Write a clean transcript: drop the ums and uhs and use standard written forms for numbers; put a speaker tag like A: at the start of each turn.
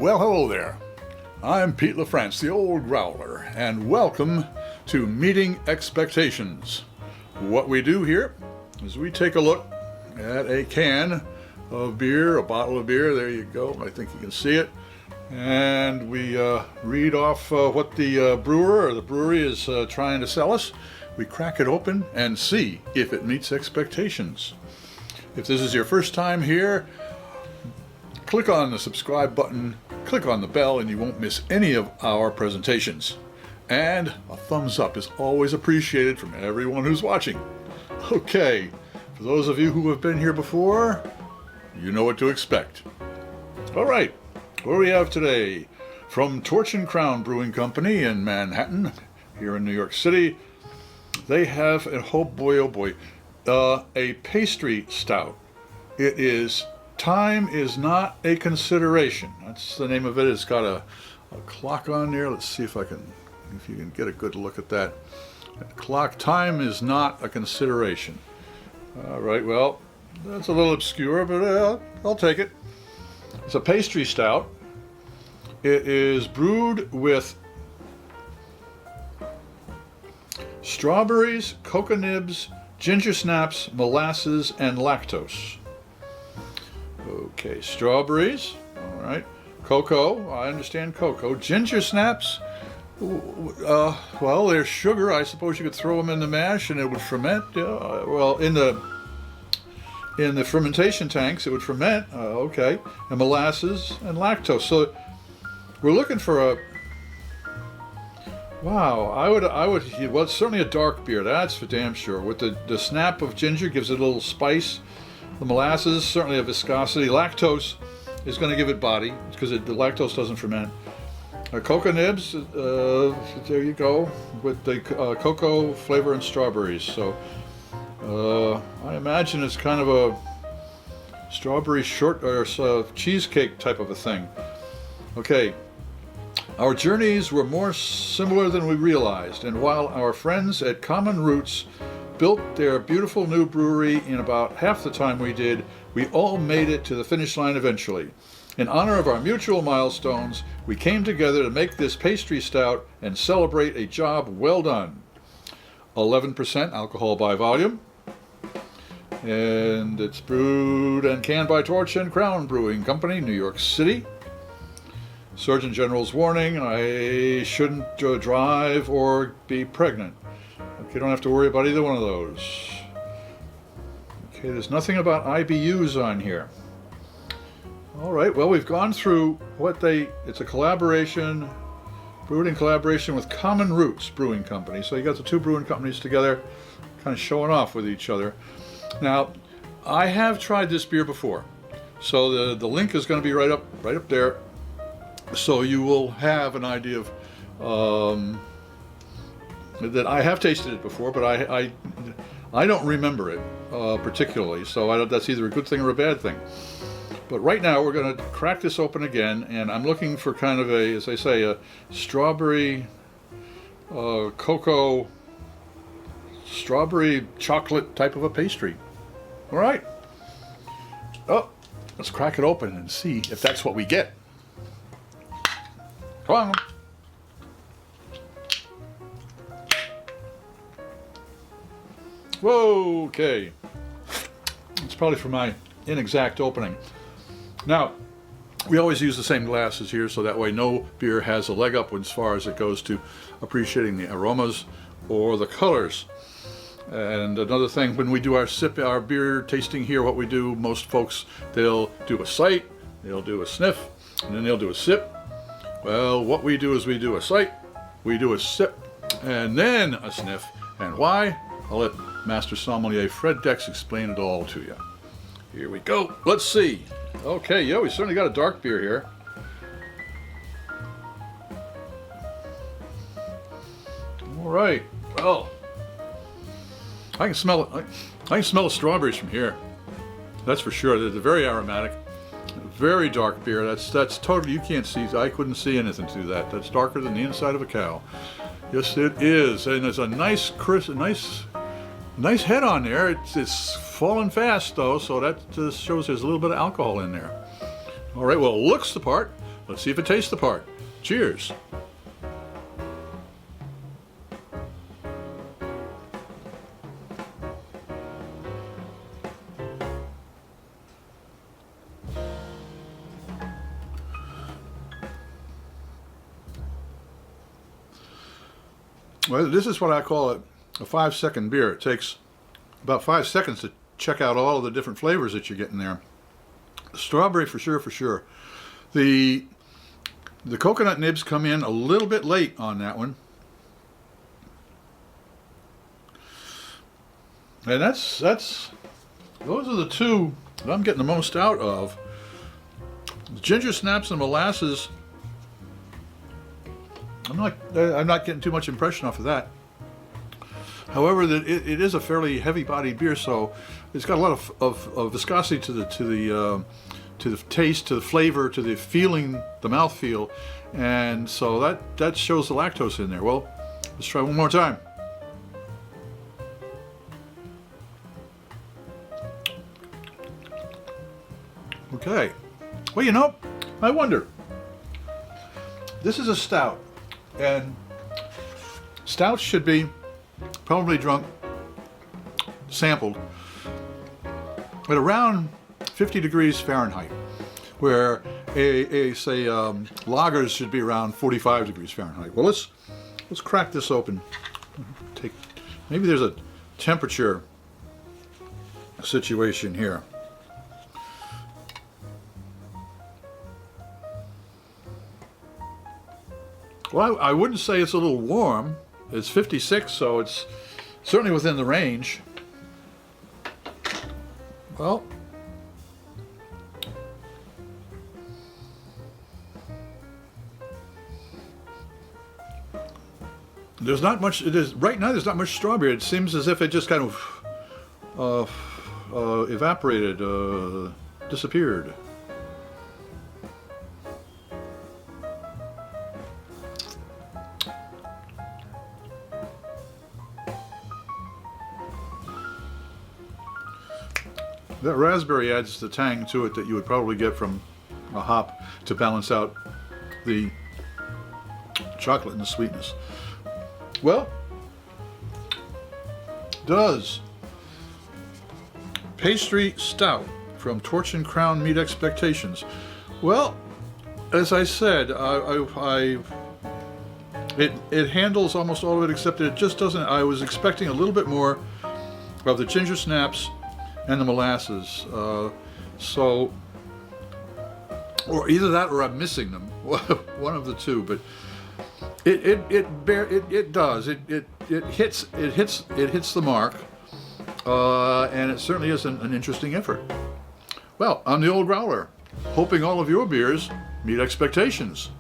A: Well, hello there. I'm Pete LaFrance, the old Growler, and welcome to Meeting Expectations. What we do here is we take a look at a can of beer, a bottle of beer, there you go, I think you can see it, and we read off what the brewer or the brewery is trying to sell us. We crack it open and see if it meets expectations. If this is your first time here, click on the subscribe button, click on the bell, and you won't miss any of our presentations. And a thumbs up is always appreciated from everyone who's watching. Okay, for those of you who have been here before, you know what to expect. All right, what do we have today? From Torch and Crown Brewing Company in Manhattan, here in New York City, they have, oh boy, a pastry stout. It is Time is Not a Consideration. That's the name of it. It's got a clock on there. Let's see if you can get a good look at that. Clock. Time is not a consideration. All right, well, that's a little obscure, but I'll take it. It's a pastry stout. It is brewed with strawberries, cocoa nibs, ginger snaps, molasses, and lactose. Okay, strawberries, all right. Cocoa, I understand cocoa. Ginger snaps, well, there's sugar. I suppose you could throw them in the mash and it would ferment. Well, in the fermentation tanks, it would ferment. Okay, and molasses and lactose. So we're looking for a. Wow, I would. Well, it's certainly a dark beer. That's for damn sure. With the snap of ginger gives it a little spice. The molasses, certainly a viscosity. Lactose is going to give it body because the lactose doesn't ferment. Cocoa nibs, there you go, with the cocoa flavor and strawberries. So I imagine it's kind of a strawberry short or cheesecake type of a thing. Okay, our journeys were more similar than we realized, and while our friends at Common Roots built their beautiful new brewery in about half the time we did, we all made it to the finish line eventually. In honor of our mutual milestones, we came together to make this pastry stout and celebrate a job well done. 11% alcohol by volume, and it's brewed and canned by Torch and Crown Brewing Company, New York City. Surgeon General's warning, I shouldn't drive or be pregnant. Okay, don't have to worry about either one of those. Okay, there's nothing about IBUs on here. All right, well, we've gone through it's a collaboration, brewed in collaboration with Common Roots Brewing Company. So you got the two brewing companies together, kind of showing off with each other. Now, I have tried this beer before. So the link is going to be right up there. So you will have an idea of that I have tasted it before, but I don't remember it particularly. So that's either a good thing or a bad thing. But right now we're going to crack this open again, and I'm looking for kind of a, as I say, a strawberry, cocoa, strawberry chocolate type of a pastry. All right. Oh, let's crack it open and see if that's what we get. Come on. Whoa, okay. It's probably for my inexact opening. Now, we always use the same glasses here, so that way no beer has a leg up as far as it goes to appreciating the aromas or the colors. And another thing, when we do our beer tasting here, what we do, most folks, they'll do a sight, they'll do a sniff, and then they'll do a sip. Well, what we do is we do a sight, we do a sip, and then a sniff. And why? I'll let Master Sommelier Fred Dex explain it all to you. Here we go. Let's see. Okay, yeah, we certainly got a dark beer here. All right. Well, I can smell it. I can smell the strawberries from here. That's for sure. They're very aromatic. Very dark beer. That's totally, you can't see. I couldn't see anything through that. That's darker than the inside of a cow. Yes, it is. And there's a nice, crisp, nice head on there. It's falling fast though, so that just shows there's a little bit of alcohol in there. All right, well, it looks the part. Let's see if it tastes the part. Cheers. Well, this is what I call a 5-second beer. It takes about 5 seconds to check out all of the different flavors that you're getting there. Strawberry for sure, for sure. The coconut nibs come in a little bit late on that one. And those are the two that I'm getting the most out of. The ginger snaps and molasses, I'm not getting too much impression off of that. However, it is a fairly heavy-bodied beer, so it's got a lot of viscosity to the taste, to the flavor, to the feeling, the mouthfeel, and so that shows the lactose in there. Well, let's try one more time. Okay. Well, you know, I wonder. This is a stout, and stouts should be probably drunk, sampled at around 50 degrees Fahrenheit, where lagers should be around 45 degrees Fahrenheit. Well, let's crack this open. Maybe there's a temperature situation here. Well, I wouldn't say it's a little warm. It's 56, so it's certainly within the range. Well, there's not much. Right now. There's not much strawberry. It seems as if it just kind of evaporated, disappeared. That raspberry adds the tang to it that you would probably get from a hop to balance out the chocolate and the sweetness. Well, does Pastry Stout from Torch and Crown meet expectations? Well, as I said, it handles almost all of it, except that it just doesn't. I was expecting a little bit more of the ginger snaps and the molasses, so, or either that or I'm missing them, one of the two. But it hits the mark, and it certainly is an interesting effort. Well, I'm the Old Growler, hoping all of your beers meet expectations.